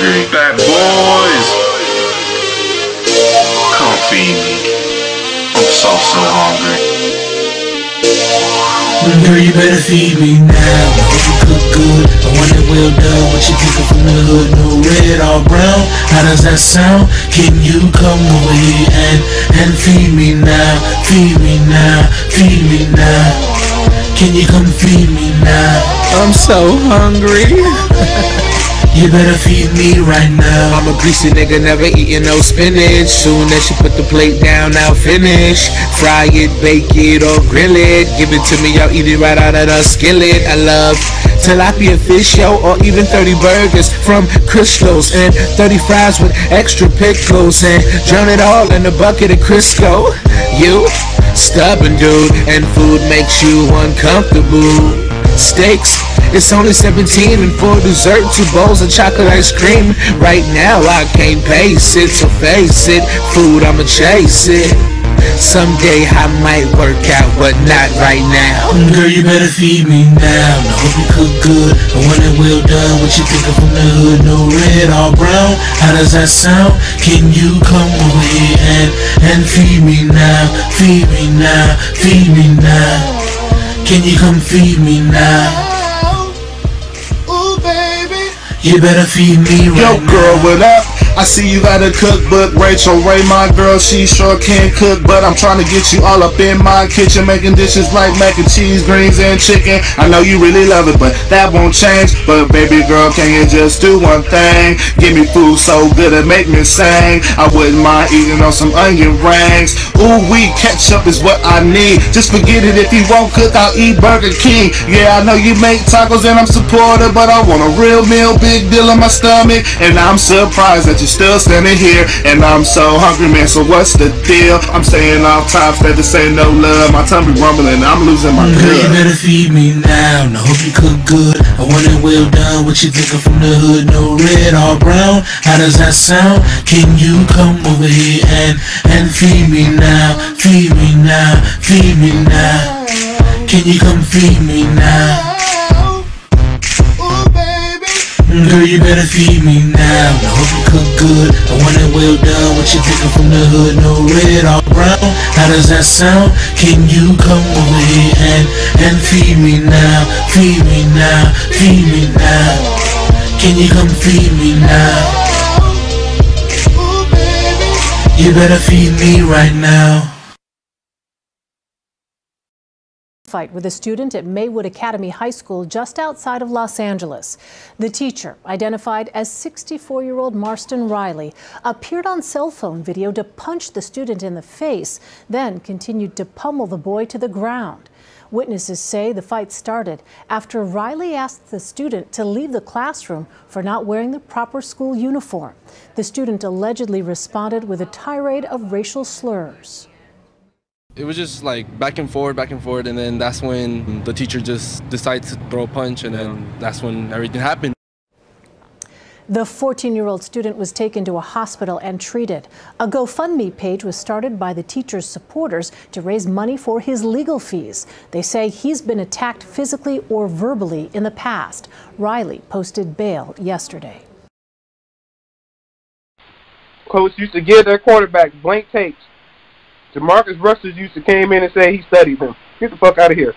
hungry. Bad boys, come feed me. I'm so hungry. Girl, you better feed me now. I hope you cook good. I want it well done. What you thinking from the hood? No red or brown. How does that sound? Can you come over here and feed me now? Feed me now. Feed me now. Can you come feed me now? I'm so hungry. You better feed me right now. I'm a greasy nigga, never eating no spinach. Soon as you put the plate down, I'll finish. Fry it, bake it, or grill it. Give it to me, I'll eat it right out of the skillet. I love tilapia fish, yo, or even 30 burgers from Crisco's, and 30 fries with extra pickles, and drown it all in a bucket of Crisco. You stubborn dude, and food makes you uncomfortable. Steaks, it's only 17, and for dessert 2 bowls of chocolate ice cream. Right now I can't pace it, so face it, food I'ma chase it. Someday I might work out, but not right now. Girl, you better feed me now. I hope you cook good. I want it well done. What you thinking from the hood? No red or brown. How does that sound? Can you come over here and feed me now? Feed me now. Feed me now. Can you come feed me now? Ooh, baby. You better feed me right now. Yo, girl, what up? I see you got a cookbook. Rachel Ray, my girl, she sure can cook, but I'm trying to get you all up in my kitchen, making dishes like mac and cheese, greens, and chicken. I know you really love it, but that won't change. But baby girl, can you just do one thing? Give me food so good it make me sing. I wouldn't mind eating on some onion rings. Ooh, ketchup is what I need. Just forget it, if you won't cook, I'll eat Burger King. Yeah, I know you make tacos and I'm supportive, but I want a real meal, big deal in my stomach. And I'm surprised that you're still standing here, and I'm so hungry, man, so what's the deal? I'm saying off top that this ain't no love. My tummy rumbling, I'm losing my Girl, you good. better feed me now. I hope you cook good. I want it well done. What you thinking from the hood? No red or brown. How does that sound? Can you come over here and feed me now? Feed me now. Feed me now. Can you come feed me now? Girl, you better feed me now. I hope you cook good. I want it well done. What you thinking from the hood? No red or brown. How does that sound? Can you come over here and feed me now? Feed me now. Feed me now. Can you come feed me now? You better feed me right now. Fight with a student at Maywood Academy High School just outside of Los Angeles. The teacher, identified as 64-year-old Marston Riley, appeared on cell phone video to punch the student in the face, then continued to pummel the boy to the ground. Witnesses say the fight started after Riley asked the student to leave the classroom for not wearing the proper school uniform. The student allegedly responded with a tirade of racial slurs. It was just like back and forth, and then that's when the teacher just decided to throw a punch, and then that's when everything happened. The 14-year-old student was taken to a hospital and treated. A GoFundMe page was started by the teacher's supporters to raise money for his legal fees. They say he's been attacked physically or verbally in the past. Riley posted bail yesterday. Coach used to give their quarterback blank tapes. Jamarcus Russell used to came in and say he studied them. Get the fuck out of here.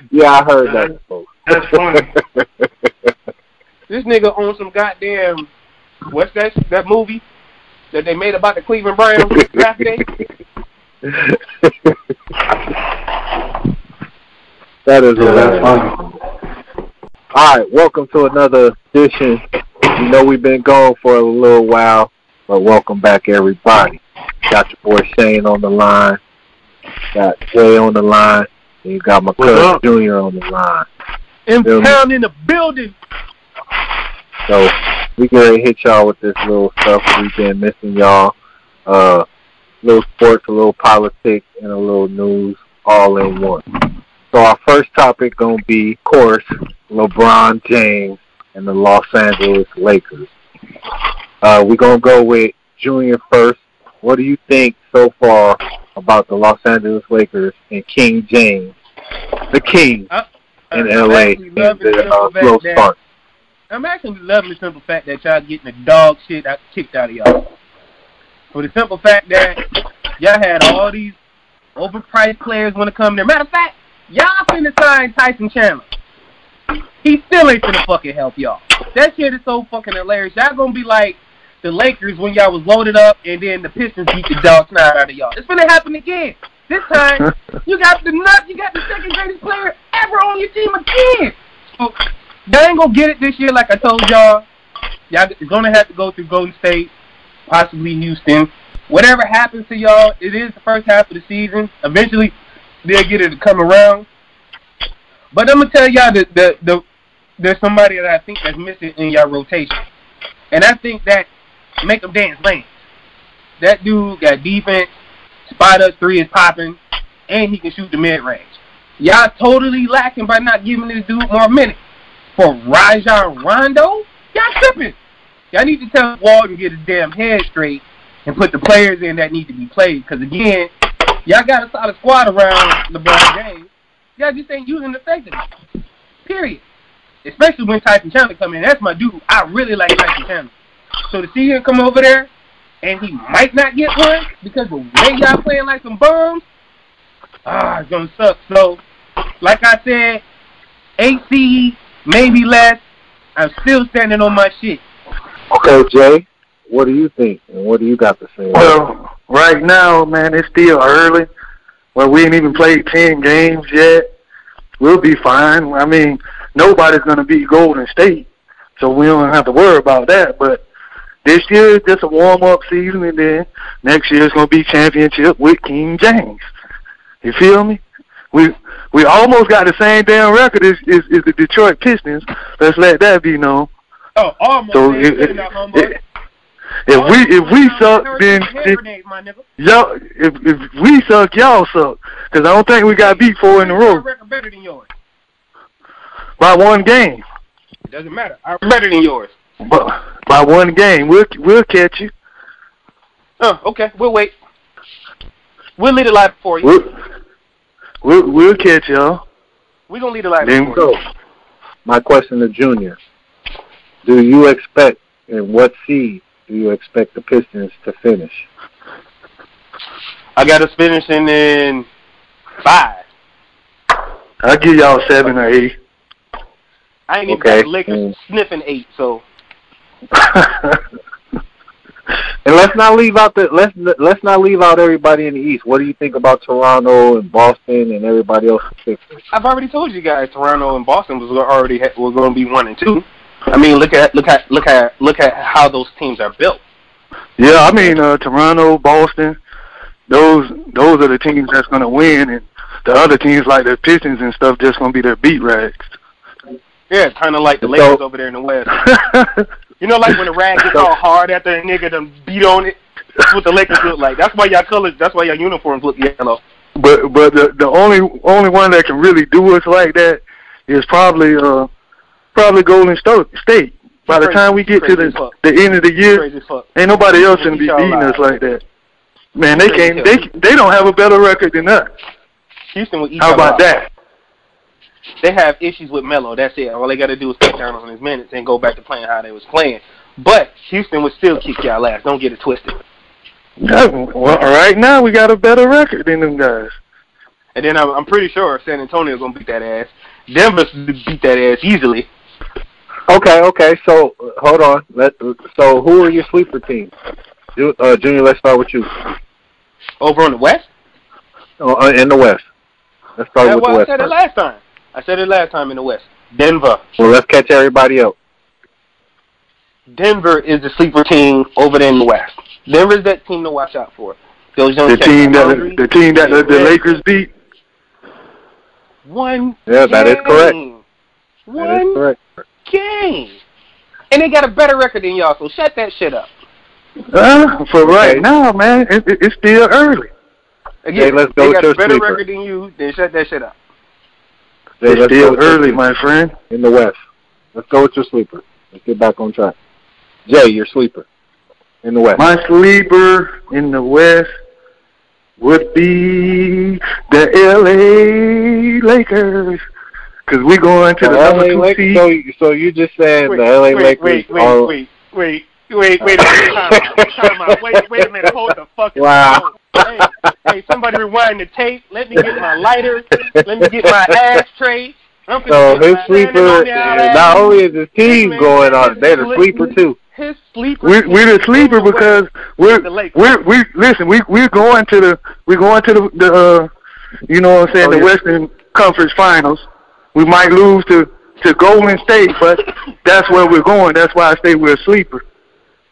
Yeah, I heard that. That's funny. This nigga owns some goddamn, what's that movie that they made about the Cleveland Browns draft day? That is funny. All right, welcome to another edition. You know we've been gone for a little while, but welcome back, everybody. Got your boy Shane on the line. Got Jay on the line. And you got my cousin Junior on the line. Impound in the building. So we gonna hit y'all with this little stuff we've been missing y'all. Little sports, a little politics, and a little news all in one. So our first topic gonna be, of course, LeBron James and the Los Angeles Lakers. We're gonna go with Junior first. What do you think so far about the Los Angeles Lakers and King James, the King, in LA in the slow start. I'm actually loving the simple fact that y'all getting the dog shit kicked out of y'all. For the simple fact that y'all had all these overpriced players want to come there. Matter of fact, y'all finna sign Tyson Chandler. He still ain't finna fucking help y'all. That shit is so fucking hilarious. Y'all gonna be like the Lakers when y'all was loaded up and then the Pistons beat the dog snot out of y'all. It's finna happen again. This time, you got the second greatest player ever on your team again. So, y'all ain't gonna get it this year like I told y'all. Y'all gonna have to go through Golden State, possibly Houston. Whatever happens to y'all, it is the first half of the season. Eventually, they'll get it to come around. But I'm gonna tell y'all that there's somebody that I think that's missing in y'all rotation, and I think that make them dance lanes. That dude got defense, spot up three is popping, and he can shoot the mid range. Y'all totally lacking by not giving this dude more minutes. For Rajon Rondo, y'all tripping. Y'all need to tell Walton to get his damn head straight and put the players in that need to be played. Because, again, y'all got a solid squad around LeBron James. Y'all just ain't using it effectively. Period. Especially when Tyson Chandler come in. That's my dude. I really like Tyson Chandler. So to see him come over there and he might not get one because the way y'all playing like some bums, it's going to suck. So, like I said, 8 seed, maybe less. I'm still standing on my shit. Okay, Jay, what do you think, and what do you got to say? Well, right now, man, it's still early. Well, we ain't even played 10 games yet. We'll be fine. I mean, nobody's going to beat Golden State, so we don't have to worry about that. But this year is just a warm-up season, and then next year is going to be championship with King James. You feel me? We almost got the same damn record as the Detroit Pistons. Let's let that be known. Oh, almost. So if we suck, then y'all. If we suck, y'all suck. Because I don't think we got beat 4 in a row. Our record better than yours. By 1 game. It doesn't matter. Our better than yours. But by 1 game, we'll catch you. Oh, okay. We'll wait. We'll lead the light for you. We'll catch y'all. We're gonna lead the light for you. My question to Junior: do you expect, and what seed do you expect the Pistons to finish? I got us finishing in 5. I'll give y'all 7 or 8. I ain't even got the Lakers sniffing 8, so. And let's not leave out everybody in the East. What do you think about Toronto and Boston and everybody else? I've already told you guys Toronto and Boston was going to be 1 and 2. I mean, look at how those teams are built. Yeah, I mean Toronto, Boston, those are the teams that's going to win, and the other teams like the Pistons and stuff just going to be their beat rags. Yeah, kind of like the Lakers over there in the West. You know, like when the rag gets all hard after a nigga done beat on it. That's what the Lakers look like. That's why y'all colors. That's why y'all uniforms look yellow. But the only one that can really do us like that is probably Golden State. By the time we get to the end of the year, ain't nobody else gonna be beating us like that. Man, they can't. They don't have a better record than us. Houston will eat. How about that? They have issues with Melo. That's it. All they got to do is cut down on his minutes and go back to playing how they was playing. But Houston would still kick y'all ass. Don't get it twisted. Yeah, well, right now we got a better record than them guys. And then I'm pretty sure San Antonio's gonna beat that ass. Denver's beat that ass easily. Okay. So hold on. So who are your sleeper teams? Junior, let's start with you. Over on the West? In the West. Let's start with the West. I said it last time in the West. Denver. Well, let's catch everybody up. Denver is the sleeper team over there in the West. Denver's that team to watch out for. The team that the Lakers beat. That is correct. One game. And they got a better record than y'all, so shut that shit up. For right now, man, it's still early. Again, let's go. They got a better record than you, then shut that shit up. It's still early, my friend. In the West. Let's go with your sleeper. Let's get back on track. Jay, your sleeper in the West. My sleeper in the West would be the L.A. Lakers. because we going to the number 2 seed. So you just saying the LA Lakers? Wait a minute. Wait a minute. Hold the fucking phone. Hey, somebody rewind the tape. Let me get my lighter. Let me get my ashtray. So his sleeper, not only is his team going on, they're the sleeper too. His sleeper. We're the sleeper because we're going to the you know what I'm saying, the Western Conference Finals. We might lose to Golden State, but that's where we're going. That's why I say we're a sleeper.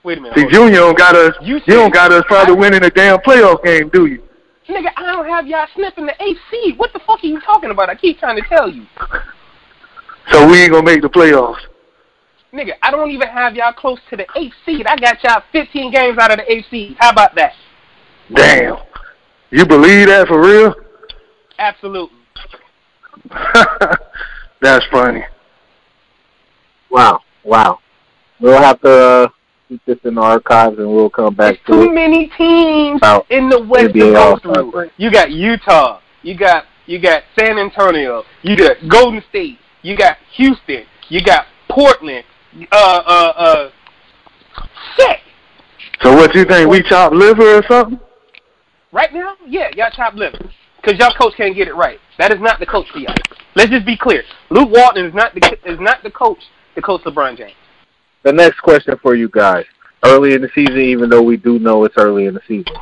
Wait a minute. See, Junior don't got us. You don't got us probably winning a damn playoff game, do you? Nigga, I don't have y'all sniffing the AC. What the fuck are you talking about? I keep trying to tell you. So we ain't gonna make the playoffs. Nigga, I don't even have y'all close to the 8th seed. I got y'all 15 games out of the 8th seed. How about that? Damn. You believe that for real? Absolutely. That's funny. Wow. We'll have to keep this in the archives, and we'll come back to it. Too many teams in the West to go through. You got Utah. You got San Antonio. You got Golden State. You got Houston. You got Portland. Shit. So what you think? We chop liver or something? Right now, yeah, y'all chop liver. Because y'all coach can't get it right. That is not the coach for y'all. Let's just be clear. Luke Walton is not the coach to coach LeBron James. The next question for you guys. Early in the season, even though we do know it's early in the season.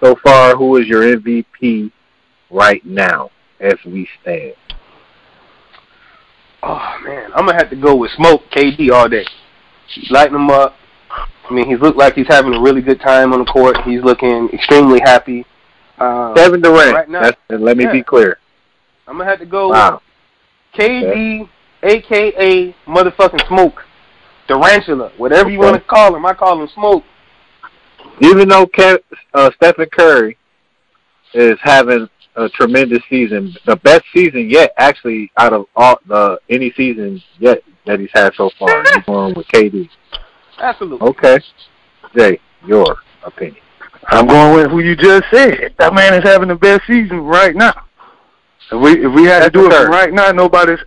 So far, who is your MVP right now as we stand? Oh, man. I'm going to have to go with Smoke, KD, all day. Lighten him up. I mean, he's looked like he's having a really good time on the court. He's looking extremely happy. Kevin Durant. Right now, let me be clear. I'm going to have to go with KD, a.k.a. motherfucking Smoke. Durantula, whatever you want to call him. I call him Smoke. Even though Stephen Curry is having a tremendous season, the best season yet, actually, out of any season yet that he's had so far. He's going with KD. Absolutely. Okay. Jay, your opinion. I'm going with who you just said. That man is having the best season right now. If we had to do it from right now, nobody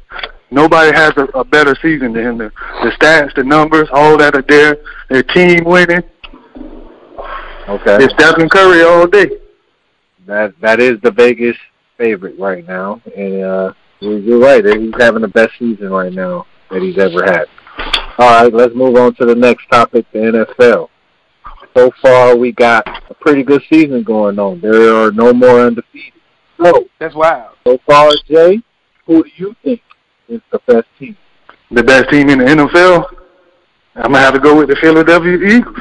has a better season than him. The stats, the numbers, all that are there. Their team winning. Okay. It's Stephen Curry all day. That is the Vegas favorite right now, and you're right. He's having the best season right now that he's ever had. All right, let's move on to the next topic, the NFL. So far, we got a pretty good season going on. There are no more undefeated. So that's wild. So far, Jay, who do you think is the best team? The best team in the NFL? I'm going to have to go with the Philadelphia Eagles.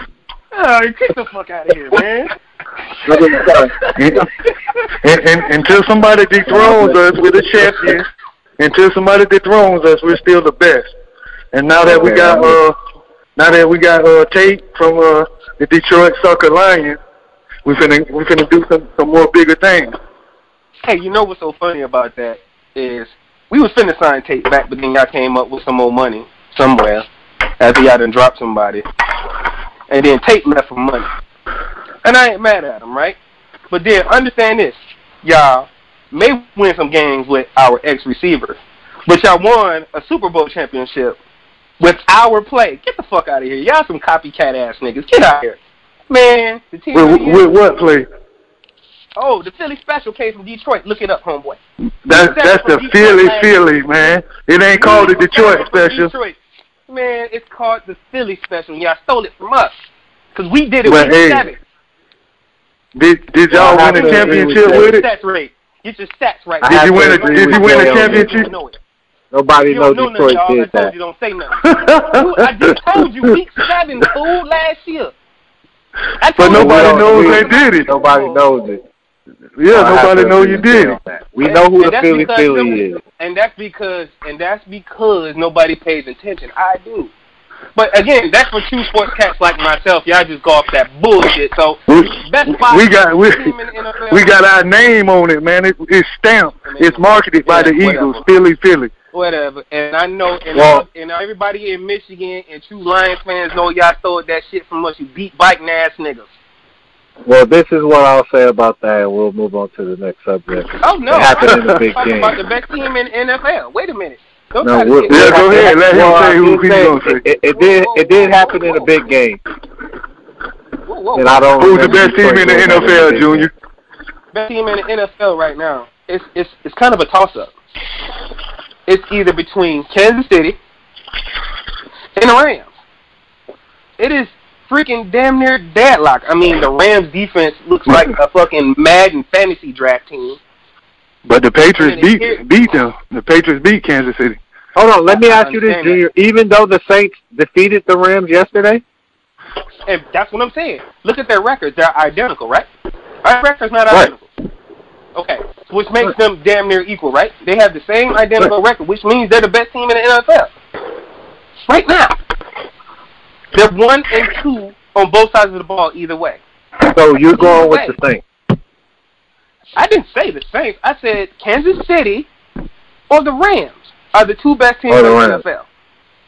Oh, get the fuck out of here, man. Until somebody dethrones us, we're the champions. Until somebody dethrones us, we're still the best. And now that we got Tate from the Detroit Soccer Lions, we finna do some more bigger things. Hey, you know what's so funny about that is we was finna sign Tate back, but then y'all came up with some more money somewhere after y'all done dropped somebody. And then Tate left for money. And I ain't mad at him, right? But then understand this. Y'all may win some games with our ex-receivers, but y'all won a Super Bowl championship with our play. Get the fuck out of here. Y'all some copycat-ass niggas. Get out of here. Man, the team with what play? Oh, the Philly special came from Detroit. Look it up, homeboy. That's the Philly, man. It ain't called the Detroit special. Detroit. Man, it's called the Philly special. Y'all stole it from us. Because we did it with 7. Did y'all win a championship with it? Stats right. Get your stats right. Did you win a championship? Nobody knows Detroit did that. I told you don't say nothing. I just told you week 7, fool, last year. But nobody knows they did it. Nobody knows it. Yeah, nobody knows you did it. We know who the Philly is. And that's because nobody pays attention. I do. But again, that's for two sports cats like myself. Y'all just go off that bullshit. So we got our name on it, man. It's stamped. It's marketed by the Eagles. Philly. Whatever. And I know, and everybody in Michigan and true Lions fans know y'all stole that shit from us. You beat biting ass niggas. Well, this is what I'll say about that, and we'll move on to the next subject. Oh, no. It happened in the big game. game. About the best team in the NFL. Wait a minute. Don't No, try to we'll, get Yeah, go ahead. Let him say who he's saying, gonna say. it did happen in a big game. Whoa. And I don't Who's the remember best team in the Detroit going NFL, big Junior? game. Best team in the NFL right now. It's kind of a toss-up. It's either between Kansas City and the Rams. It is freaking damn near deadlock. I mean, the Rams defense looks like a fucking Madden fantasy draft team. But the Patriots beat them. The Patriots beat Kansas City. Hold on, let me ask you this, understand Junior. Even though the Saints defeated the Rams yesterday, And that's what I'm saying. Look at their records. They're identical, right? Our record's not identical. Okay. Which makes them damn near equal, right? They have the same identical record, which means they're the best team in the NFL. Right now. They're 1 and 2 on both sides of the ball either way. so you're going with the Saints. I didn't say the Saints. I said Kansas City or the Rams are the two best teams in the NFL.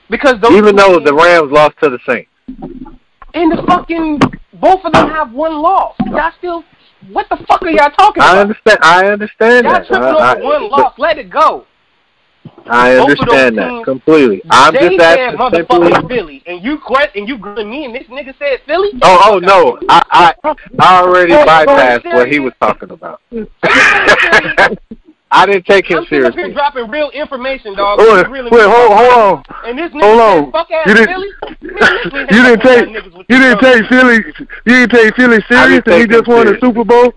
Because those Even though teams, the Rams lost to the Saints. and the fucking both of them have one loss. Y'all still, what the fuck are y'all talking about? I understand Y'all that. tripping over one loss. Let it go. I understand that completely. I'm They just said asking motherfucking simply. Philly, and you grilling me, and this nigga said Philly. Oh no! I already bypassed what he was talking about. I didn't take him I'm sitting up here seriously. dropping real information, dog. Wait, hold on. And this nigga Hold said, on. fuck ass You Philly. didn't take Philly. You didn't take Philly serious, and he just won a Super Bowl.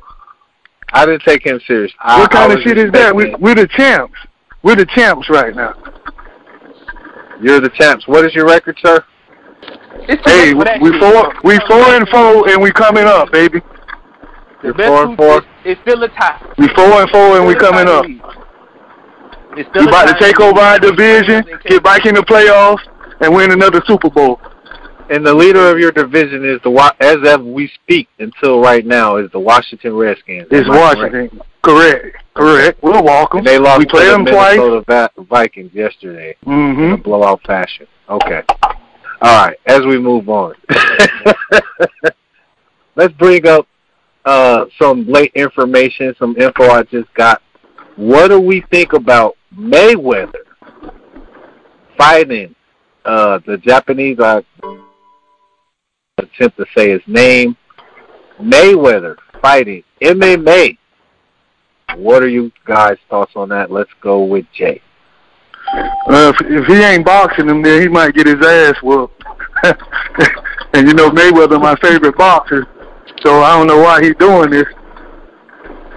I didn't take him serious. What kind of shit is that? We're the champs. We're the champs right now. You're the champs. What is your record, sir? Hey, we 4-4, and we coming up, baby. The You're best 4-4. It's still a tie. We 4-4, and we coming up. It's still We a about to tie. take over our division, get back in the playoffs, and win another Super Bowl. And the leader of your division is as of we speak until right now, is the Washington Redskins. It's Washington. Correct. We'll walk them. And they lost We to play the them twice. Minnesota Vikings yesterday in a Mm-hmm. blowout fashion. Okay. All right. As we move on, let's bring up some late information, some info I just got. What do we think about Mayweather fighting the Japanese? I attempt to say his name. Mayweather fighting MMA. What are you guys' thoughts on that? Let's go with Jay. If he ain't boxing him, then he might get his ass whooped. And you know Mayweather, my favorite boxer, so I don't know why he's doing this.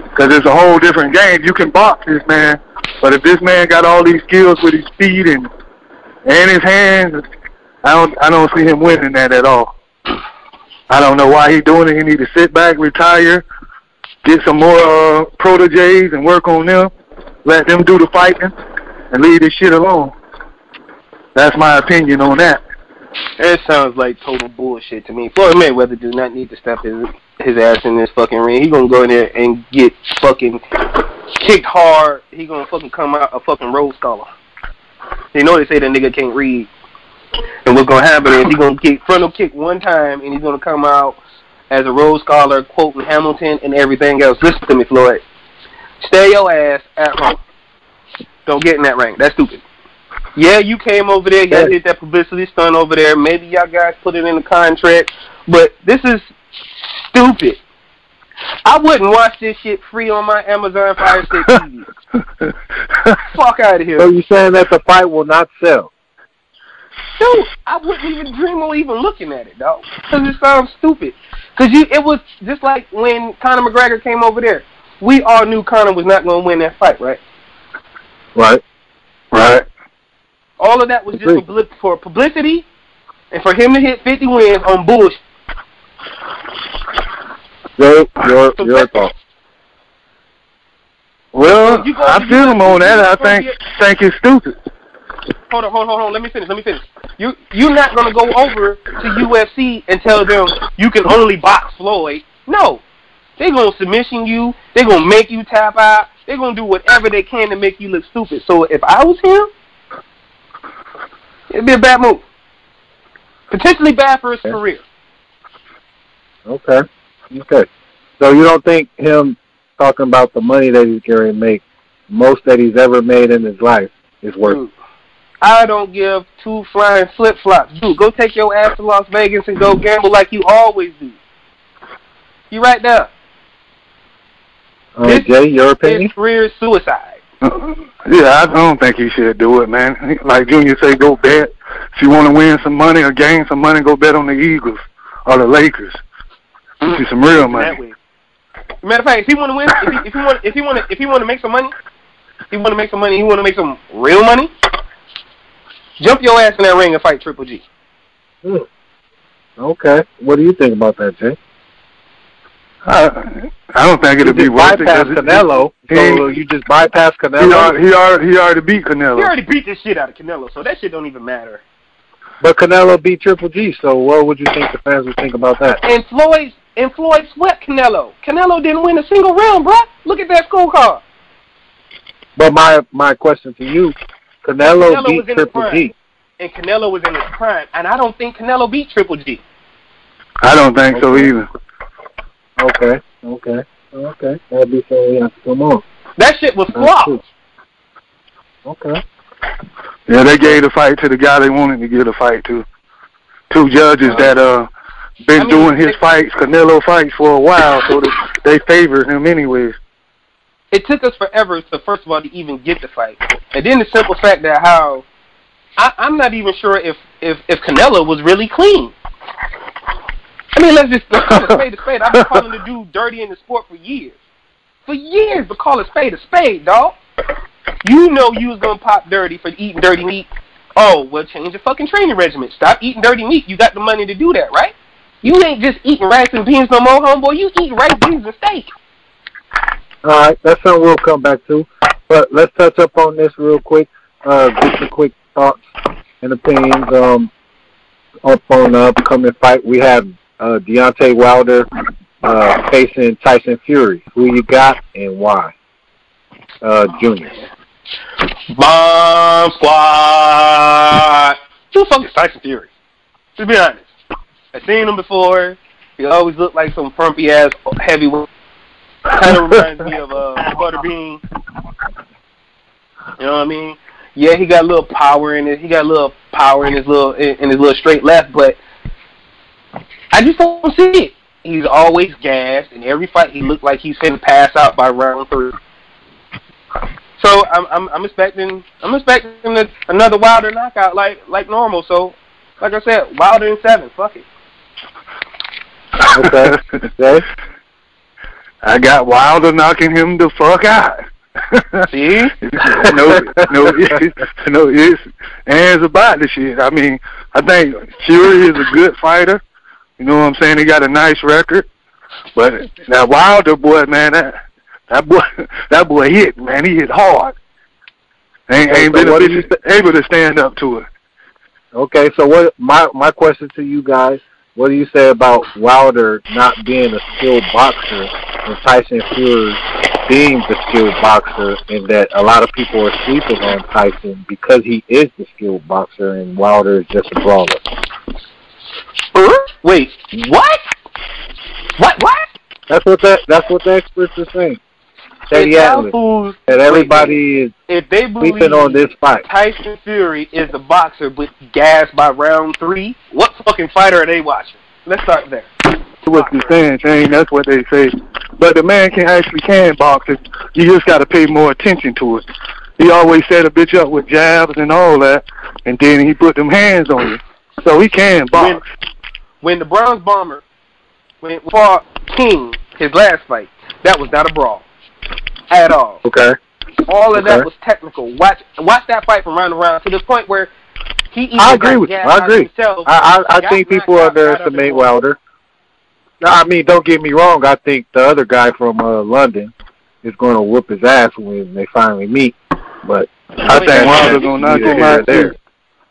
Because it's a whole different game. You can box this man, but if this man got all these skills with his feet and his hands, I don't see him winning that at all. I don't know why he's doing it. He need to sit back, retire, get some more proteges and work on them, let them do the fighting, and leave this shit alone. That's my opinion on that. It sounds like total bullshit to me. Floyd Mayweather does not need to step his ass in this fucking ring. He gonna go in there and get fucking kicked hard. He gonna fucking come out a fucking Rhodes Scholar. You know they say that nigga can't read. And what's gonna happen is he gonna get frontal kick one time, and he's gonna come out as a Rhodes Scholar, quoting Hamilton and everything else. Listen to me, Floyd. Stay your ass at home. Don't get in that ring. That's stupid. Yeah, you came over there. Y'all did that publicity stunt over there. Maybe y'all guys put it in the contract. But this is stupid. I wouldn't watch this shit free on my Amazon Fire Stick TV. Fuck out of here. So you're saying that the fight will not sell? Dude, I wouldn't even dream of even looking at it, dog. Because it sounds stupid. Because it was just like when Conor McGregor came over there. We all knew Conor was not going to win that fight, right? Right. All of that was just for publicity and for him to hit 50 wins on bullshit. Your thoughts? Well, I feel him on that. I think it's stupid. Hold on. Let me finish. You're not going to go over to UFC and tell them you can only box Floyd. No. They're going to submission you. They're going to make you tap out. They're going to do whatever they can to make you look stupid. So if I was him, it'd be a bad move. Potentially bad for his career. Okay. So you don't think him talking about the money that he's going to make, most that he's ever made in his life, is worth it? I don't give two flying flip-flops. Dude, go take your ass to Las Vegas and go gamble like you always do. You right there. Jay, your opinion? His career is suicide. Yeah, I don't think he should do it, man. Like Junior say, go bet. If you want to win some money or gain some money, go bet on the Eagles or the Lakers. See some real money. Matter of fact, if he want to win, if he want to make some money, he want to make some real money. Jump your ass in that ring and fight Triple G. Okay. What do you think about that, Jay? I don't think it'll be worth it. Bypass Canelo. So you just bypass Canelo. He already beat Canelo. He already beat the shit out of Canelo, so that shit don't even matter. But Canelo beat Triple G, so what would you think the fans would think about that? And Floyd swept Canelo. Canelo didn't win a single round, bruh. Look at that scorecard. But my question to you, Canelo beat Triple G. And Canelo was in his prime, and I don't think Canelo beat Triple G. I don't think so either. Okay. That'd be so we have to come on. That shit was flop. Okay. Yeah, they gave the fight to the guy they wanted to give the fight to. Two judges that been doing his fights, Canelo fights, for a while, so they favored him anyways. It took us forever to, first of all, to even get the fight. And then the simple fact that how I'm not even sure if Canelo was really clean. I mean, let's call a spade a spade. I've been calling the dude dirty in the sport for years. But call a spade, dog. You know you was going to pop dirty for eating dirty meat. Oh, well, change your fucking training regimen. Stop eating dirty meat. You got the money to do that, right? You ain't just eating rice and beans no more, homeboy. You eating rice, beans, and steak. All right, that's something we'll come back to. But let's touch up on this real quick. Just some quick thoughts and opinions up on the upcoming fight. We have Deontay Wilder facing Tyson Fury. Who you got and why? Junior. Bomb Squad. Who the fuck is Tyson Fury? To be honest, I've seen him before. He always looked like some frumpy ass heavyweight. Kind of reminds me of Butterbean. You know what I mean? Yeah, he got a little power in it. He got a little power in his little straight left, but I just don't see it. He's always gassed. In every fight, he looked like he's finna pass out by round 3. So I'm expecting another Wilder knockout like normal. So, like I said, Wilder in 7. Fuck it. Okay. I got Wilder knocking him the fuck out. See? no ifs, ands about the shit. I mean, I think Fury is a good fighter. You know what I'm saying? He got a nice record. But that Wilder boy, man, that boy hit, man. He hit hard. Ain't been able to stand up to it. Okay, so what? My question to you guys: what do you say about Wilder not being a skilled boxer and Tyson Fury being the skilled boxer, and that a lot of people are sleeping on Tyson because he is the skilled boxer and Wilder is just a brawler? Wait, what? What? That's what the experts are saying. That everybody is sleeping on this fight. Tyson Fury is the boxer but gassed by round 3. What fucking fighter are they watching? Let's start there. That's what they're saying, Shane. That's what they say. But the man can box it. You just got to pay more attention to it. He always set a bitch up with jabs and all that, and then he put them hands on you. So he can box. When the Bronze Bomber fought King, his last fight, that was not a brawl at all. Okay. All of that was technical. Watch that fight from round to round to the point where he even I agree with you. I agree. I think people underestimate Wilder. I mean, don't get me wrong. I think the other guy from London is going to whoop his ass when they finally meet. But I think Wilder's going to knock him out there.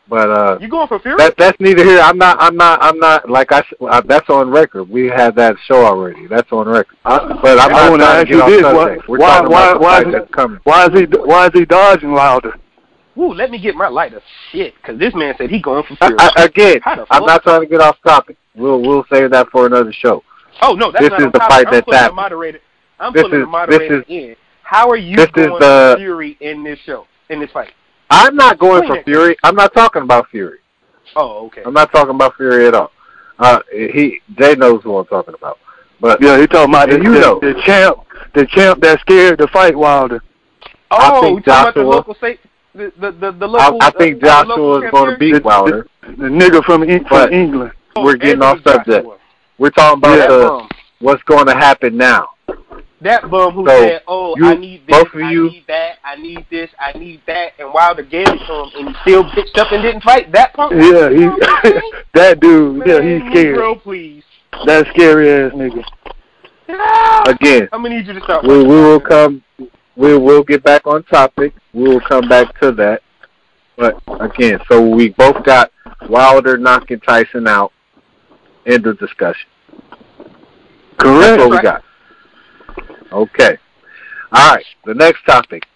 But you going for Fury? That's neither here. I'm not like that's on record. We had that show already. That's on record. But I want to ask you this: why is he dodging Wilder? Ooh, let me get my lighter. Shit, because this man said he going for Fury. Again, I'm not trying to get off topic. We'll save that for another show. Oh no, that's not is the fight that's happening. I'm putting the moderator in. How are you going for Fury in this show, in this fight? I'm not going for Fury. I'm not talking about Fury. Oh, okay. I'm not talking about Fury at all. Jay knows who I'm talking about. But yeah, he talking about the champ that's scared to fight Wilder. Oh, I think Joshua. I think Joshua is going to beat Wilder. The nigga from England. We're getting off subject. We're talking about what's going to happen now. That bum who said, I need this, I need that, I need this, I need that, and Wilder gave it to him, and he still bitched up and didn't fight that punk? Yeah, that dude, man, he's scared. Negro, please. That scary ass nigga. Again, I'm going to need you to start. We will get back on topic. We will come back to that. But again, so we both got Wilder knocking Tyson out. End of discussion. Correct. That's what we got. Okay. All right. The next topic.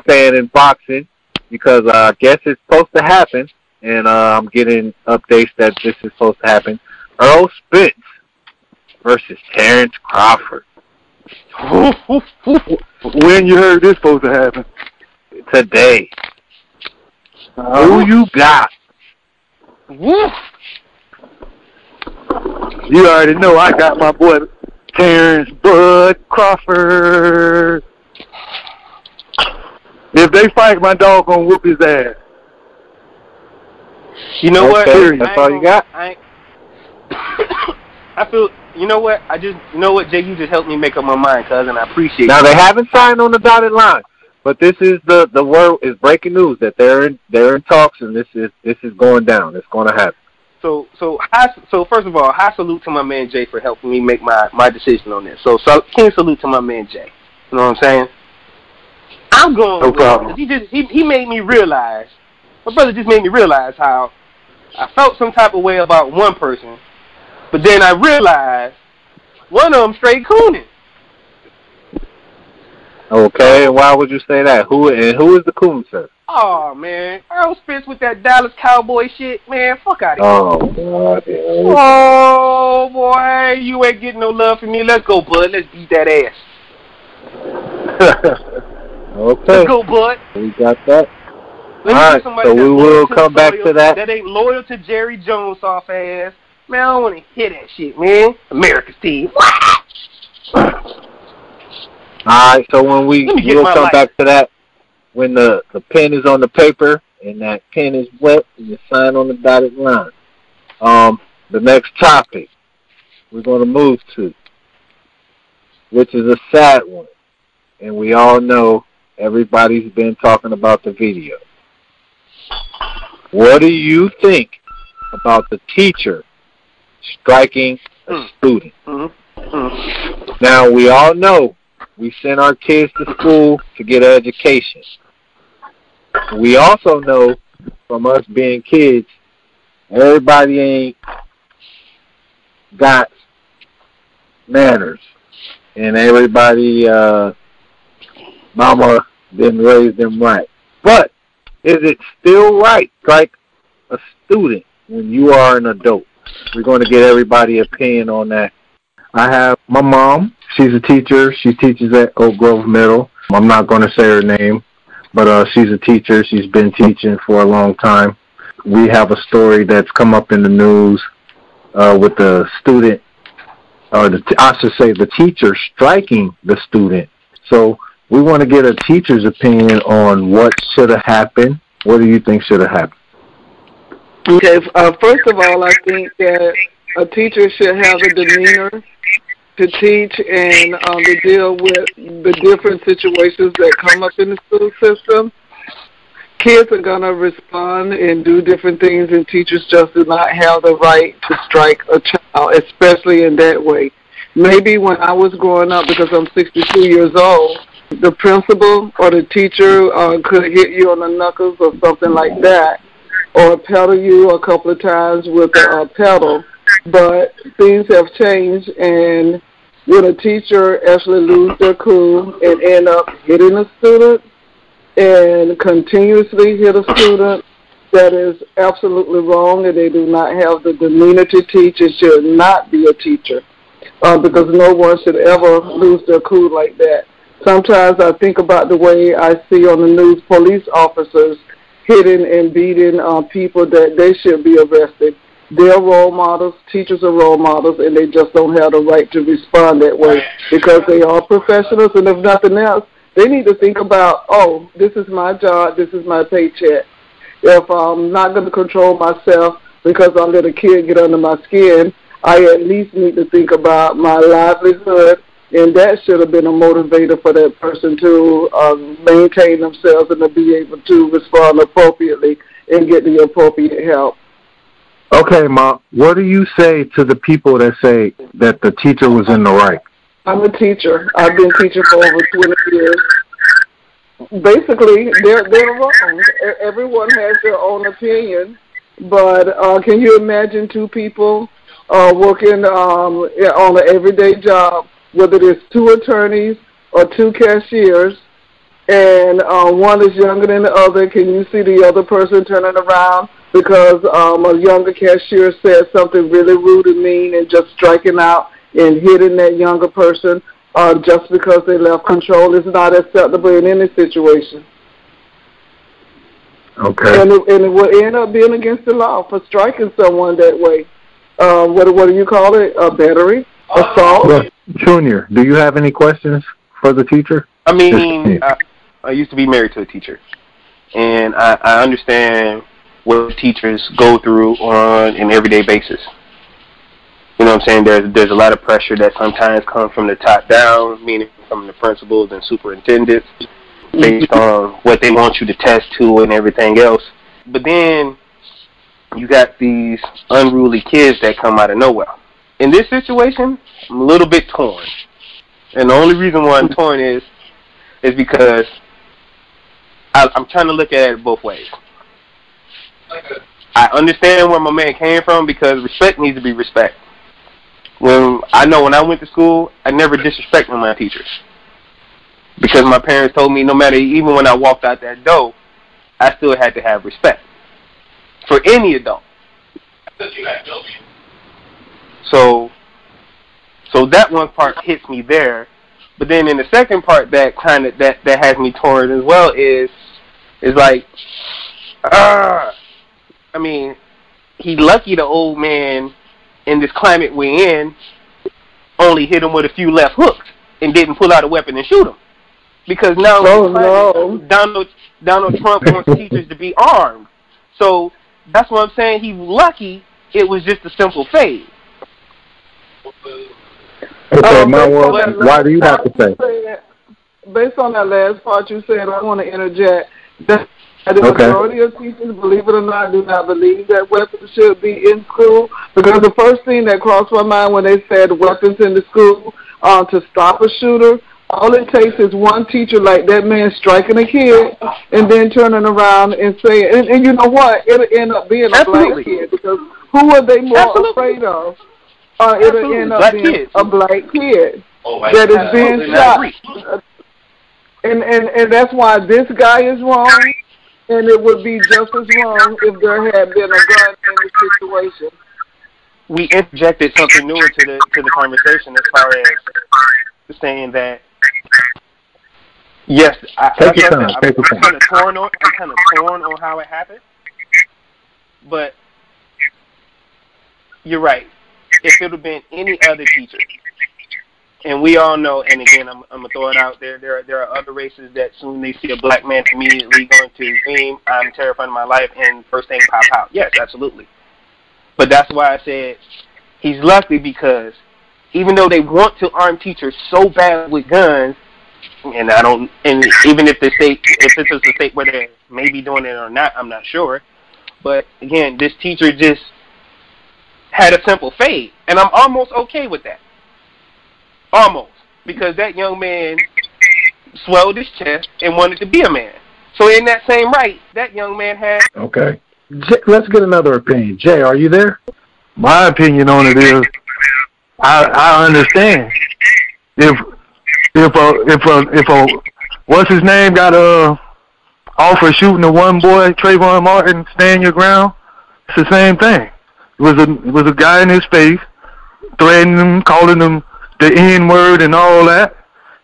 Staying in boxing because I guess it's supposed to happen, and I'm getting updates that this is supposed to happen. Errol Spence versus Terrence Crawford. When you heard this supposed to happen? Today. Who you got? You already know I got my boy Terrence Bud Crawford. If they fight, my dog gonna whoop his ass. You know what? That's all you got? I feel, you know what? Jay, you just helped me make up my mind, cousin. I appreciate it. Now, they haven't signed on the dotted line, but this is the word is breaking news that they're in talks, and this is going down. It's going to happen. So first of all, high salute to my man Jay for helping me make my decision on this. So king salute to my man Jay. You know what I'm saying? I'm going. No problem. He made me realize. My brother just made me realize how I felt some type of way about one person, but then I realized one of them straight cooning. Okay, and why would you say that? Who is the coon, sir? Oh man, Errol Spence with that Dallas Cowboy shit, man. Fuck out of here. Oh God. Oh boy, you ain't getting no love from me. Let's go, bud. Let's beat that ass. Okay. Let's go, bud. We got that. All right, so we will come back to that. That ain't loyal to Jerry Jones, soft ass. Man, I don't want to hear that shit, man. America's team. All right, so when we'll come back to that when the pen is on the paper and that pen is wet and you sign on the dotted line. The next topic we're going to move to, which is a sad one, and we all know everybody's been talking about the video. What do you think about the teacher striking a student? Now, we all know we send our kids to school to get an education. We also know from us being kids, everybody ain't got manners. And everybody, mama didn't raise them right. But is it still right to strike a student when you are an adult? We're going to get everybody's opinion on that. I have my mom. She's a teacher. She teaches at Oak Grove Middle. I'm not going to say her name, but she's a teacher. She's been teaching for a long time. We have a story that's come up in the news with the student, or I should say the teacher striking the student. So we want to get a teacher's opinion on what should have happened. What do you think should have happened? Okay, first of all, I think that a teacher should have a demeanor to teach and to deal with the different situations that come up in the school system. Kids are going to respond and do different things, and teachers just do not have the right to strike a child, especially in that way. Maybe when I was growing up, because I'm 62 years old, the principal or the teacher could hit you on the knuckles or something like that, or pedal you a couple of times with a pedal. But things have changed, and when a teacher actually lose their cool and end up hitting a student and continuously hit a student, that is absolutely wrong, and they do not have the demeanor to teach. It should not be a teacher because no one should ever lose their cool like that. Sometimes I think about the way I see on the news police officers hitting and beating people, that they should be arrested. They're role models, teachers are role models, and they just don't have the right to respond that way because they are professionals, and if nothing else, they need to think about, oh, this is my job, this is my paycheck. If I'm not going to control myself because I let a kid get under my skin, I at least need to think about my livelihood, and that should have been a motivator for that person to maintain themselves and to be able to respond appropriately and get the appropriate help. Okay, Ma, what do you say to the people that say that the teacher was in the right? I'm a teacher. I've been teaching for over 20 years. Basically, they're wrong. Everyone has their own opinion, but can you imagine two people working on an everyday job, whether it's two attorneys or two cashiers, and one is younger than the other? Can you see the other person turning around because a younger cashier said something really rude and mean and just striking out and hitting that younger person just because they left control? Is not acceptable in any situation. Okay. And it will end up being against the law for striking someone that way. What do you call it? A battery? Assault? Well, Junior, do you have any questions for the teacher? I mean, I used to be married to a teacher, and I understand what teachers go through on an everyday basis. You know what I'm saying? There's a lot of pressure that sometimes comes from the top down, meaning from the principals and superintendents, based on what they want you to test to and everything else. But then you got these unruly kids that come out of nowhere. In this situation, I'm a little bit torn. And the only reason why I'm torn is because I'm trying to look at it both ways. I understand where my man came from because respect needs to be respect. When I went to school, I never disrespected my teachers because my parents told me no matter, even when I walked out that door, I still had to have respect for any adult. So that one part hits me there, but then in the second part that has me torn as well is like, I mean, he's lucky the old man in this climate we're in only hit him with a few left hooks and didn't pull out a weapon and shoot him. Because now Donald Trump wants teachers to be armed. So that's what I'm saying. He's lucky it was just a simple fade. Okay, why do you have to say? Based on that last part you said, I want to interject. The majority of teachers, believe it or not, do not believe that weapons should be in school, because the first thing that crossed my mind when they said weapons in the school to stop a shooter, all it takes is one teacher like that man striking a kid and then turning around and saying, and you know what, it'll end up being a black kid, because who are they more afraid of? It'll end up being a black kid that is being shot. And that's why this guy is wrong. And it would be just as wrong if there had been a gun in the situation. We interjected something new into the conversation as far as saying that, yes, I'm kind of torn on how it happened. But you're right. If it would have been any other teacher, and we all know, and again, I'm going to throw it out there, there are other races that soon they see a black man immediately going to scream, I'm terrified of my life, and first thing pop out. Yes, absolutely. But that's why I said he's lucky, because even though they want to arm teachers so bad with guns, and even if if it's a state where they may be doing it or not, I'm not sure. But again, this teacher just had a simple fade, and I'm almost okay with that. Almost. Because that young man swelled his chest and wanted to be a man. So in that same right, that young man had... Okay. Let's get another opinion. Jay, are you there? My opinion on it is, I understand. If what's his name got off for shooting the one boy, Trayvon Martin, stand your ground, it's the same thing. It was a guy in his face, threatening him, calling him the N-word and all that,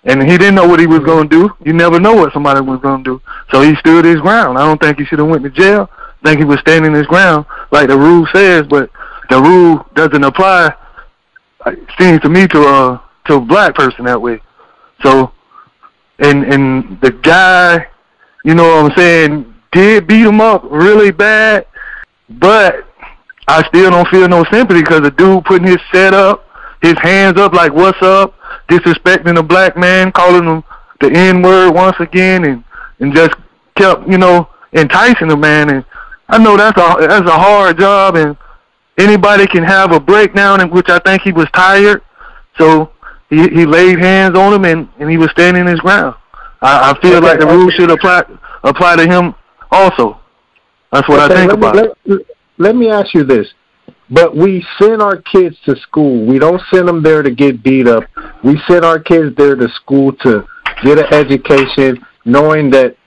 And he didn't know what he was going to do. You never know what somebody was going to do. So he stood his ground. I don't think he should have went to jail. I think he was standing his ground like the rule says, but the rule doesn't apply, it seems to me, to a black person that way. So, and the guy, you know what I'm saying, did beat him up really bad, but I still don't feel no sympathy because the dude putting his hands up like, what's up, disrespecting a black man, calling him the N-word once again, and just kept, you know, enticing the man. And I know that's a hard job, and anybody can have a breakdown, in which I think he was tired. So he laid hands on him, and he was standing his ground. I feel like the rule should apply to him also. That's what I think about it. Let me ask you this. But we send our kids to school. We don't send them there to get beat up. We send our kids there to school to get an education, knowing that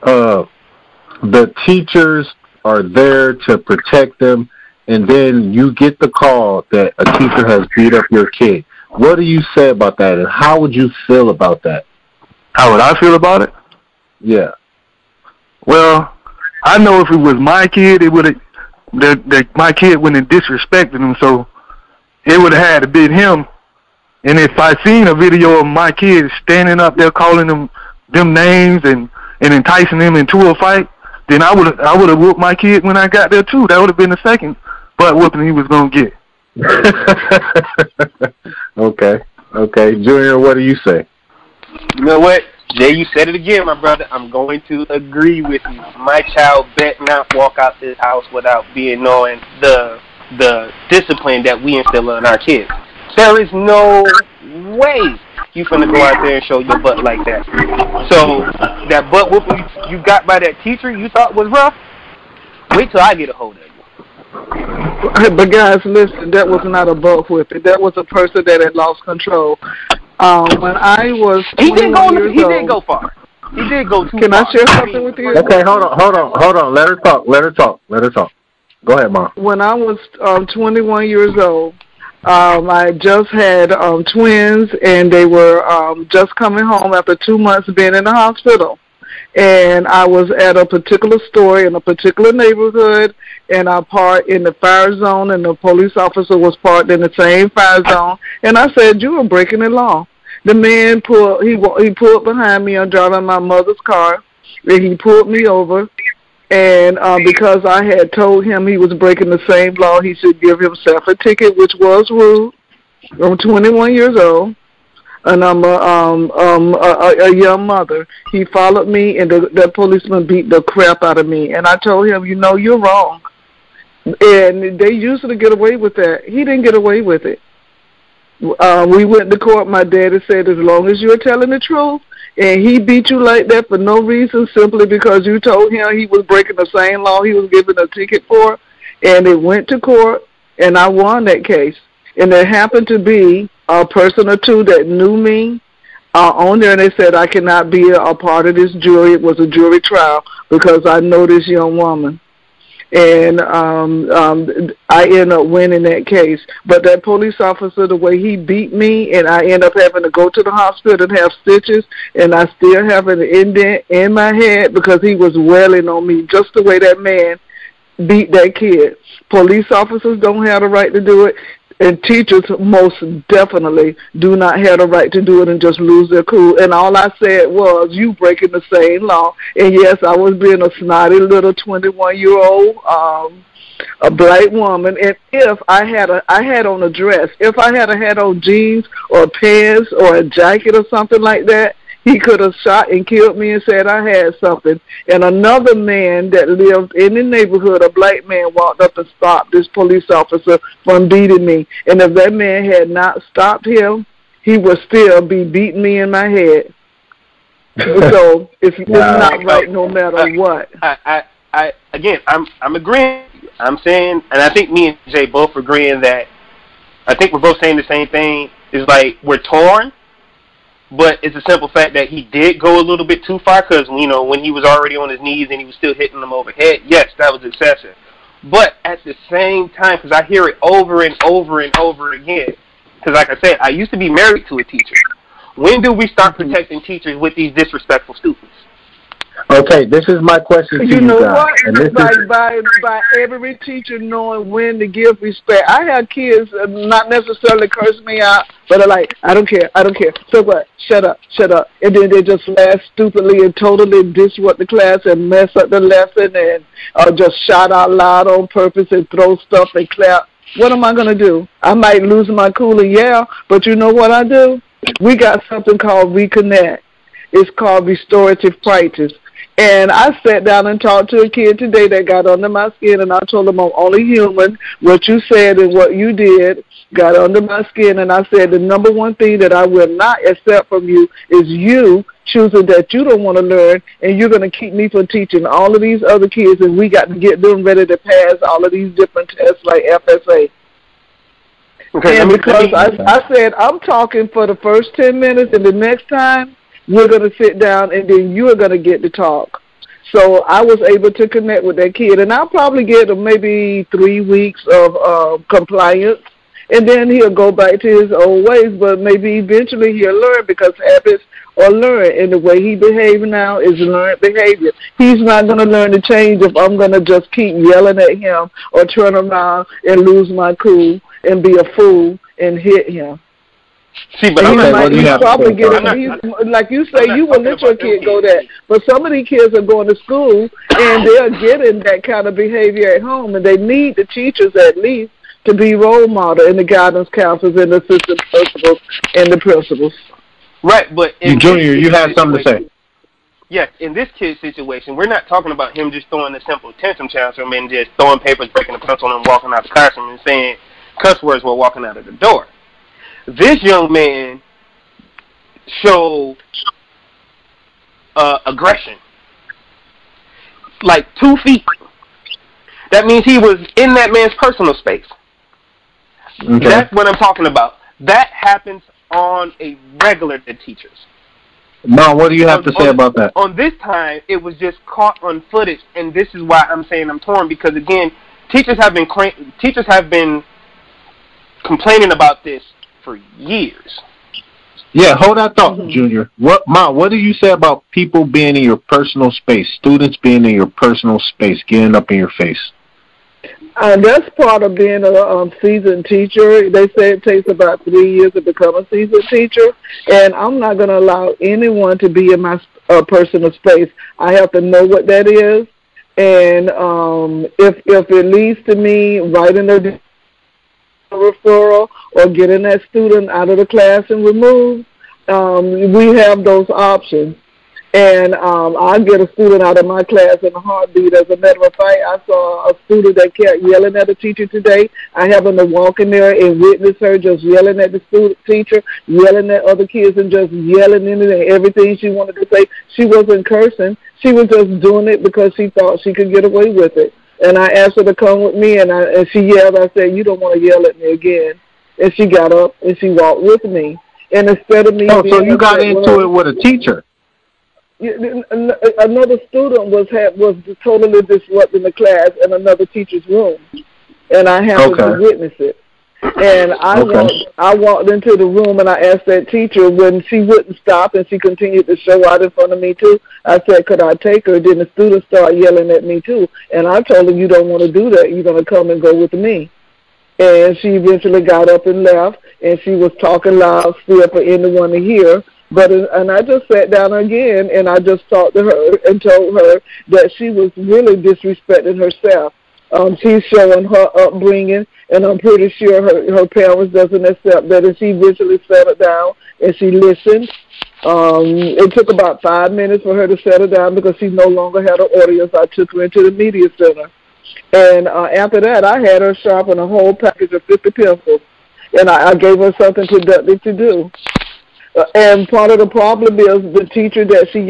the teachers are there to protect them, and then you get the call that a teacher has beat up your kid. What do you say about that, and how would you feel about that? How would I feel about it? Yeah. Well, I know if it was my kid, it would have. My kid wouldn't have disrespected him, so it would have had to be him. And if I seen a video of my kid standing up there calling them names and enticing them into a fight, then I would have whooped my kid when I got there too. That would have been the second butt whooping he was gonna get. Okay. Junior, what do you say? You know what? Jay, you said it again, my brother. I'm going to agree with you. My child bet not walk out this house without knowing the discipline that we instill in our kids. There is no way you finna go out there and show your butt like that. So that butt whooping you got by that teacher you thought was rough, wait till I get a hold of you. But guys, listen, that was not a butt whipping. That was a person that had lost control. When I was 21 years old, he did go far. He did go too far. Can I share something with you? Okay, hold on. Let her talk. Go ahead, Mom. When I was 21 years old, I just had twins, and they were just coming home after 2 months being in the hospital. And I was at a particular store in a particular neighborhood, and I parked in the fire zone, and the police officer was parked in the same fire zone. And I said, "You are breaking the law." The man pulled behind me. I'm driving my mother's car, and he pulled me over. And because I had told him he was breaking the same law, he should give himself a ticket, which was rude. I'm 21 years old, and I'm a young mother. He followed me, and the policeman beat the crap out of me. And I told him, you're wrong. And they usually get away with that. He didn't get away with it. We went to court. My daddy said, as long as you're telling the truth, and he beat you like that for no reason, simply because you told him he was breaking the same law he was given a ticket for, and it went to court, and I won that case. And there happened to be a person or two that knew me on there, and they said I cannot be a part of this jury. It was a jury trial because I know this young woman. And I ended up winning that case. But that police officer, the way he beat me, and I ended up having to go to the hospital and have stitches, and I still have an indent in my head because he was wailing on me just the way that man beat that kid. Police officers don't have the right to do it, and teachers most definitely do not have the right to do it and just lose their cool. And all I said was, you breaking the same law. And yes, I was being a snotty little 21-year-old a black woman. And if I had on a dress, if I had had on jeans or pants or a jacket or something like that, he could have shot and killed me and said I had something. And another man that lived in the neighborhood, a black man, walked up and stopped this police officer from beating me. And if that man had not stopped him, he would still be beating me in my head. So it's not right no matter what. I'm agreeing. I'm saying, and I think me and Jay both agreeing that, I think we're both saying the same thing, is like we're torn. But it's a simple fact that he did go a little bit too far because, when he was already on his knees and he was still hitting them overhead, yes, that was excessive. But at the same time, because I hear it over and over and over again, because like I said, I used to be married to a teacher. When do we start protecting teachers with these disrespectful students? Okay, this is my question to you, You know guys. what? And this By, is, by every teacher knowing when to give respect. I have kids not necessarily curse me out, but are like, I don't care. So what? Shut up. And then they just laugh stupidly and totally disrupt the class and mess up the lesson and just shout out loud on purpose and throw stuff and clap. What am I going to do? I might lose my cool and yell, but you know what I do? We got something called Reconnect. It's called restorative practice. And I sat down and talked to a kid today that got under my skin, and I told him I'm only human. What you said and what you did got under my skin, and I said the number one thing that I will not accept from you is you choosing that you don't want to learn, and you're going to keep me from teaching all of these other kids, and we got to get them ready to pass all of these different tests like FSA. Okay, and because I said I'm talking for the first 10 minutes, and the next time we're going to sit down, and then you are going to get to talk. So I was able to connect with that kid, and I'll probably get maybe 3 weeks of compliance, and then he'll go back to his old ways, but maybe eventually he'll learn because habits are learned, and the way he behaves now is learned behavior. He's not going to learn to change if I'm going to just keep yelling at him or turn around and lose my cool and be a fool and hit him. See, but like you say, you will let your kid go there. But some of these kids are going to school and they're getting that kind of behavior at home, and they need the teachers at least to be role model and the guidance counselors and the assistant principals and the principals. Right, but Junior, you have something to say. Yes, in this kid's situation, we're not talking about him just throwing a simple tantrum tantrum and just throwing papers, breaking a pencil, and walking out the classroom and saying cuss words while walking out of the door. This young man showed aggression, like 2 feet. That means he was in that man's personal space. Okay. That's what I'm talking about. That happens on a regular to teachers. Mom, what do you have to say about that? On this time, it was just caught on footage, and this is why I'm saying I'm torn, because again, teachers have been complaining about this for years. Yeah, hold that thought, Junior. Mom, what do you say about people being in your personal space, students being in your personal space, getting up in your face? That's part of being a seasoned teacher. They say it takes about 3 years to become a seasoned teacher, and I'm not going to allow anyone to be in my personal space. I have to know what that is, and if it leads to me writing a referral or getting that student out of the class and removed, we have those options. And I get a student out of my class in a heartbeat. As a matter of fact, I saw a student that kept yelling at a teacher today. I happened to walk in there and witness her just yelling at the teacher, yelling at other kids, and just yelling in it and everything she wanted to say. She wasn't cursing. She was just doing it because she thought she could get away with it. And I asked her to come with me, and she yelled. I said, "You don't want to yell at me again." And she got up and she walked with me. And instead of me, so you got into it with a teacher. Another student was totally disrupting the class in another teacher's room, and I happened to witness it. And I walked into the room and I asked that teacher, when she wouldn't stop and she continued to show out in front of me too, I said, could I take her? Then the students started yelling at me too, and I told her, you don't want to do that. You're going to come and go with me. And she eventually got up and left, and she was talking loud still for anyone to hear. And I just sat down again, and I just talked to her and told her that she was really disrespecting herself. She's showing her upbringing, and I'm pretty sure her parents doesn't accept that. And she eventually settled down, and she listened. It took about 5 minutes for her to settle down because she no longer had an audience. I took her into the media center. And after that, I had her sharpen a whole package of 50 pencils, and I gave her something productive to do. And part of the problem is the teacher that she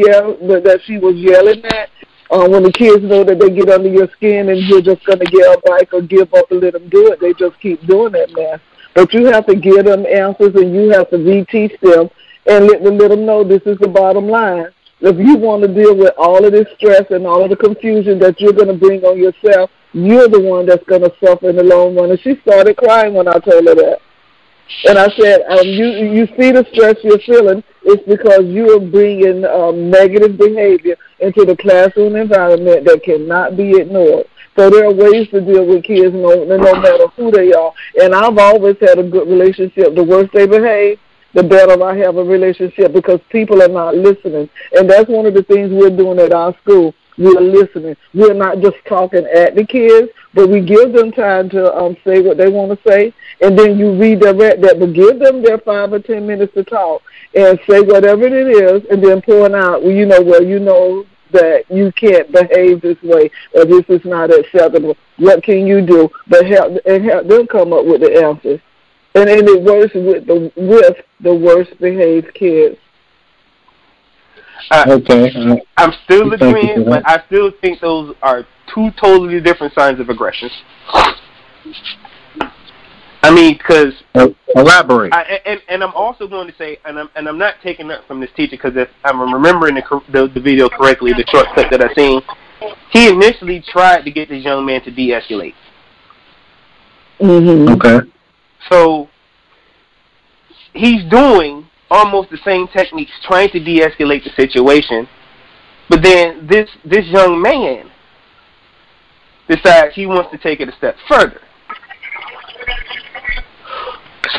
was yelling at. When the kids know that they get under your skin and you're just going to yell back or give up and let them do it, they just keep doing that mess. But you have to give them answers, and you have to reteach them and let them know this is the bottom line. If you want to deal with all of this stress and all of the confusion that you're going to bring on yourself, you're the one that's going to suffer in the long run. And she started crying when I told her that. And I said, you see the stress you're feeling. It's because you are bringing negative behavior into the classroom environment that cannot be ignored. So there are ways to deal with kids no matter who they are. And I've always had a good relationship. The worse they behave, the better I have a relationship, because people are not listening. And that's one of the things we're doing at our school. We're listening. We're not just talking at the kids, but we give them time to say what they want to say, and then you redirect that. But give them their 5 or 10 minutes to talk and say whatever it is, and then point out, well, you know that you can't behave this way, or this is not acceptable. What can you do? But help them come up with the answers. And it works with the worst behaved kids. Okay. I'm still agreeing, but I still think those are two totally different signs of aggression. I mean, because elaborate. And I'm also going to say, and I'm not taking that from this teacher, because if I'm remembering the video correctly, the short clip that I seen, he initially tried to get this young man to de-escalate. Mm-hmm. Okay. So he's doing almost the same techniques, trying to de-escalate the situation, but then this young man decides he wants to take it a step further.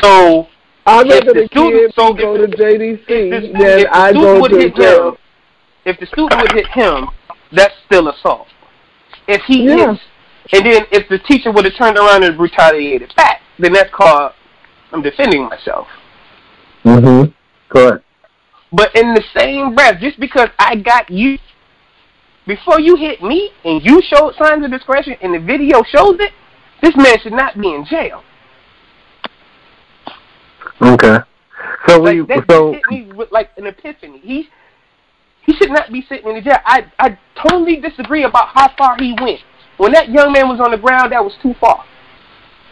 So I'd rather the kid go to JDC than I go to jail. If the student would hit him, that's still assault. If he hits, and then if the teacher would have turned around and retaliated back, then that's called I'm defending myself. Mm-hmm. Correct. But in the same breath, just because I got you, before you hit me and you showed signs of discretion and the video shows it, this man should not be in jail. Okay. So hit me with like an epiphany. He should not be sitting in the jail. I totally disagree about how far he went. When that young man was on the ground, that was too far.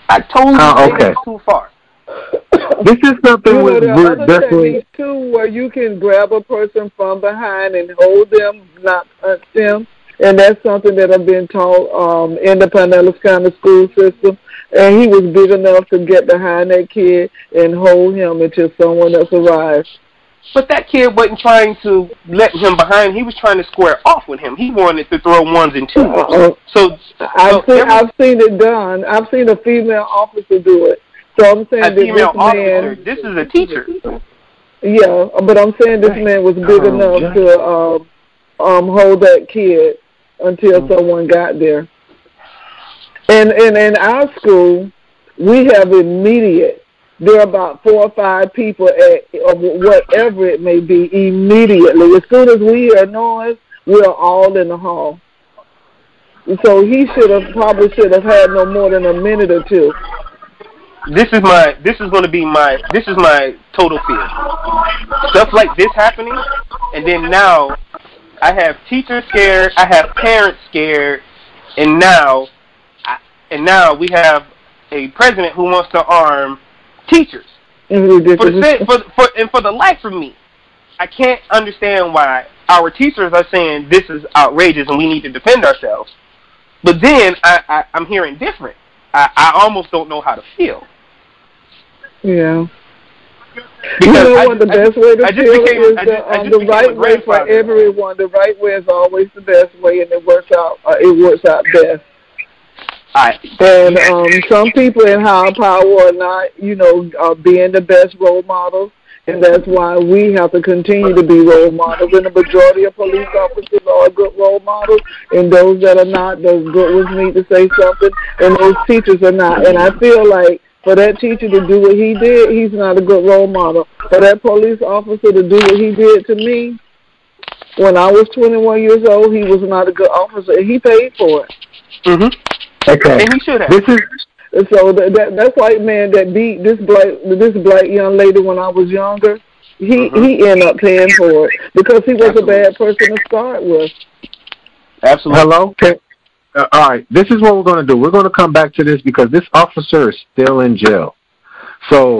I totally think it was too far. This is something we're definitely too, where you can grab a person from behind and hold them, not touch them, and that's something that I've been taught in the Pinellas County school system. And he was big enough to get behind that kid and hold him until someone else arrived. But that kid wasn't trying to let him behind. He was trying to square off with him. He wanted to throw ones and twos. I've seen it done. I've seen a female officer do it. So I'm saying a female officer. This is a teacher. Yeah, but I'm saying this man was big enough to hold that kid until someone got there. And in our school, we have immediate. There are about 4 or 5 people at whatever it may be immediately. As soon as we hear noise, we're all in the hall. So he probably should have had no more than a minute or two. This is my total fear. Stuff like this happening, and then now I have teachers scared, I have parents scared, and now we have a president who wants to arm teachers. For the life of me, I can't understand why our teachers are saying this is outrageous and we need to defend ourselves. But then I'm hearing different. I almost don't know how to feel. Yeah. Because what the best way to feel is the right way for everyone. The right way is always the best way, and it works out best. And some people in higher power are not, being the best role models, and that's why we have to continue to be role models. And the majority of police officers are good role models, and those that are not, those good ones need to say something, and those teachers are not. And I feel like for that teacher to do what he did, he's not a good role model. For that police officer to do what he did to me, when I was 21 years old, he was not a good officer, and he paid for it. Mm-hmm. Okay. And he should have. So that white man that beat this black young lady when I was younger, he ended up paying for it because he was a bad person to start with. Absolutely. Hello? Okay. All right. This is what we're going to do. We're going to come back to this because this officer is still in jail. So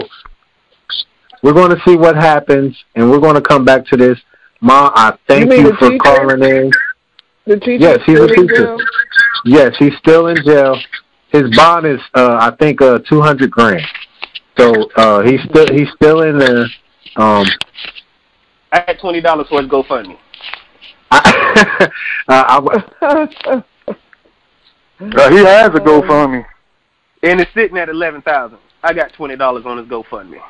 we're going to see what happens, and we're going to come back to this. Ma, I thank you for calling in. The teacher? Yes, he's a teacher. Yes, he's still in jail. His bond is, I think, $200,000. So he's still in there. I had $20 for his GoFundMe. He has a GoFundMe. And it's sitting at $11,000. I got $20 on his GoFundMe.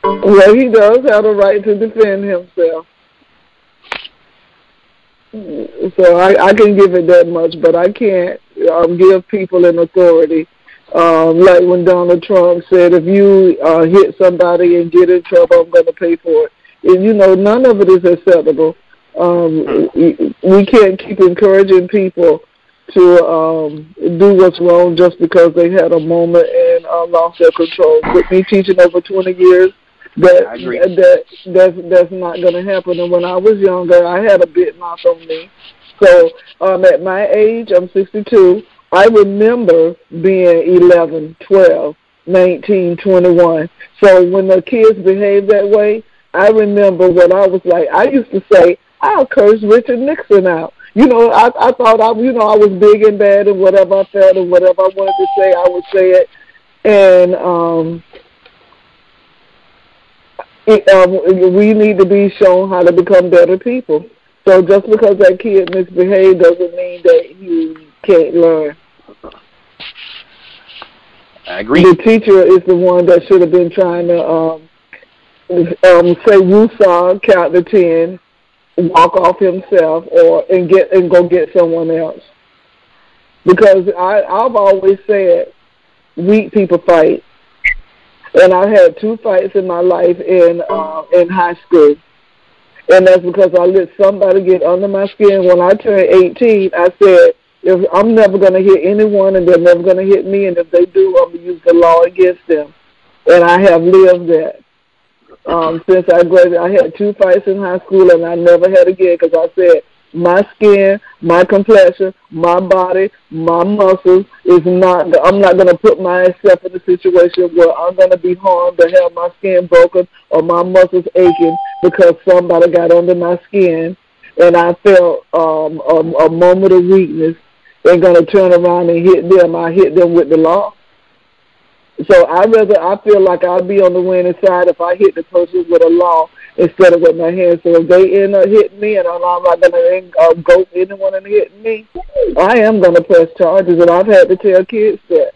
Well, he does have a right to defend himself. So I can give it that much, but I can't give people an authority. Like when Donald Trump said, if you hit somebody and get in trouble, I'm going to pay for it. And, you know, none of it is acceptable. We can't keep encouraging people to do what's wrong just because they had a moment and lost their control. With me teaching over 20 years, that's not going to happen. And when I was younger, I had a bit knocked on me. So at my age, I'm 62, I remember being 11, 12, 19, 21. So when the kids behave that way, I remember what I was like. I used to say, I'll curse Richard Nixon out. You know, I thought I was big and bad and whatever I felt and whatever I wanted to say, I would say it. And we need to be shown how to become better people. So just because that kid misbehaved doesn't mean that he can't learn. I agree. The teacher is the one that should have been trying to say woosah, count to 10, walk off himself, and go get someone else. Because I've always said weak people fight. And I had 2 fights in my life in high school. And that's because I let somebody get under my skin. When I turned 18, I said, if I'm never going to hit anyone and they're never going to hit me, and if they do, I'm going to use the law against them. And I have lived that. Since I graduated, I had 2 fights in high school, and I never had again because I said, my skin, my complexion, my body, my muscles I'm not going to put myself in a situation where I'm going to be harmed or have my skin broken or my muscles aching because somebody got under my skin and I felt a moment of weakness and going to turn around and hit them. I hit them with the law. So I feel like I'll be on the winning side if I hit the person with a law instead of with my hands. So if they end up hitting me and I'm not going to go anyone and hitting me, I am going to press charges, and I've had to tell kids that.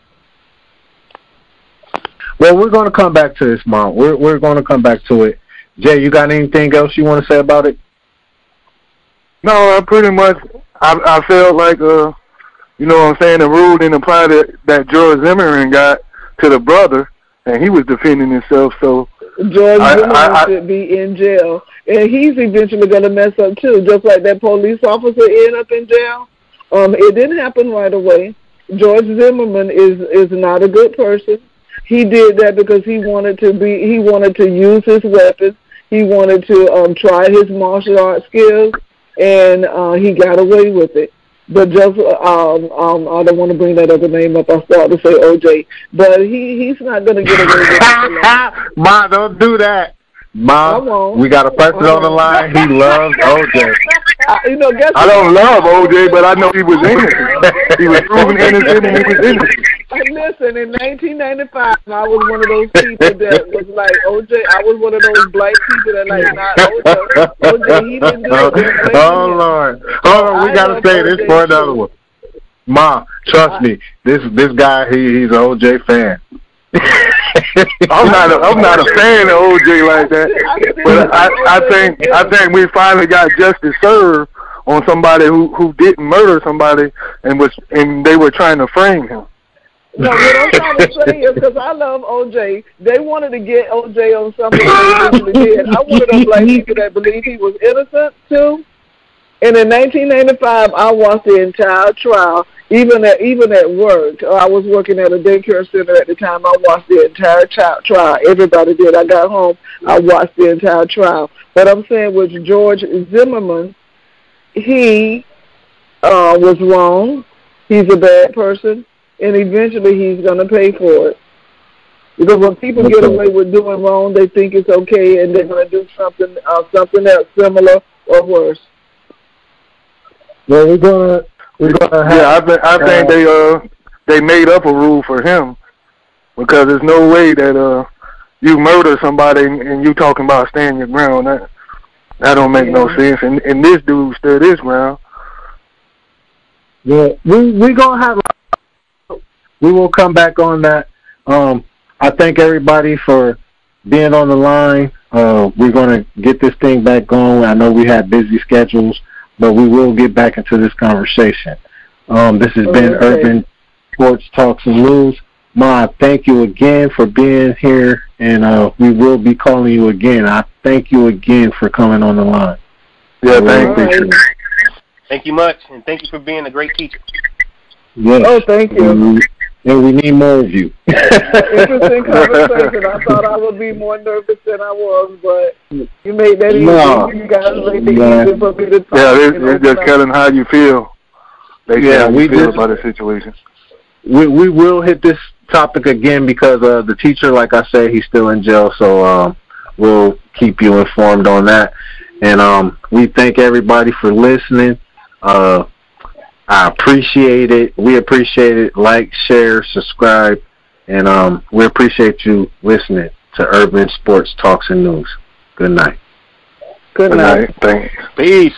Well, we're going to come back to this, Mom. We're going to come back to it. Jay, you got anything else you want to say about it? No, I pretty much, I felt like, you know what I'm saying, the rule didn't apply that George Zimmerman got to the brother, and he was defending himself, so George Zimmerman should be in jail, and he's eventually going to mess up too, just like that police officer ended up in jail. It didn't happen right away. George Zimmerman is not a good person. He did that because he wanted to use his weapons. He wanted to try his martial arts skills, and he got away with it. But just, I don't want to bring that other name up. I started to say OJ. But he's not going to get away with it. Ma, don't do that. Ma, we got a person on the line. He loves OJ. I don't love OJ, but I know he was innocent. He was proven innocent and he was innocent. Listen, in 1995, I was one of those people that was like OJ. I was one of those black people that like, not OJ. OJ, he didn't do it. Oh, Lord. Hold on, we got to say this for another one. Ma, trust me, this guy, he's an OJ fan. I'm not a fan of OJ like that, but I think we finally got justice served on somebody who didn't murder somebody and they were trying to frame him. No, what I'm trying to say is because I love OJ. They wanted to get OJ on something they actually did. I wanted those black people that believe he was innocent too. And in 1995, I watched the entire trial. Even at work, I was working at a daycare center at the time. I watched the entire trial. Everybody did. I got home. I watched the entire trial. But I'm saying with George Zimmerman, he was wrong. He's a bad person, and eventually he's going to pay for it. Because when people get away with doing wrong, they think it's okay, and they're going to do something else similar or worse. Well, we're gonna have. Yeah, I think they made up a rule for him, because there's no way that you murder somebody and you talking about staying your ground. That don't make no sense. And this dude stood his ground. Yeah, we gonna have. We will come back on that. I thank everybody for being on the line. We're gonna get this thing back going. I know we had busy schedules, but we will get back into this conversation. This has been Urban Sports Talks and News. Ma, thank you again for being here, and we will be calling you again. I thank you again for coming on the line. Yeah, thank you. Thank you much, and thank you for being a great teacher. Yes. Oh, thank you. And we need more of you. Interesting conversation. I thought I would be more nervous than I was, but you made that easy. No. You guys made it easy for me to talk. Yeah, it's just telling how you feel. We feel about the situation. We will hit this topic again because the teacher, like I said, he's still in jail, so we'll keep you informed on that. And we thank everybody for listening. I appreciate it. We appreciate it. Like, share, subscribe, and we appreciate you listening to Urban Sports Talks and News. Good night. Good night. Thanks. Peace.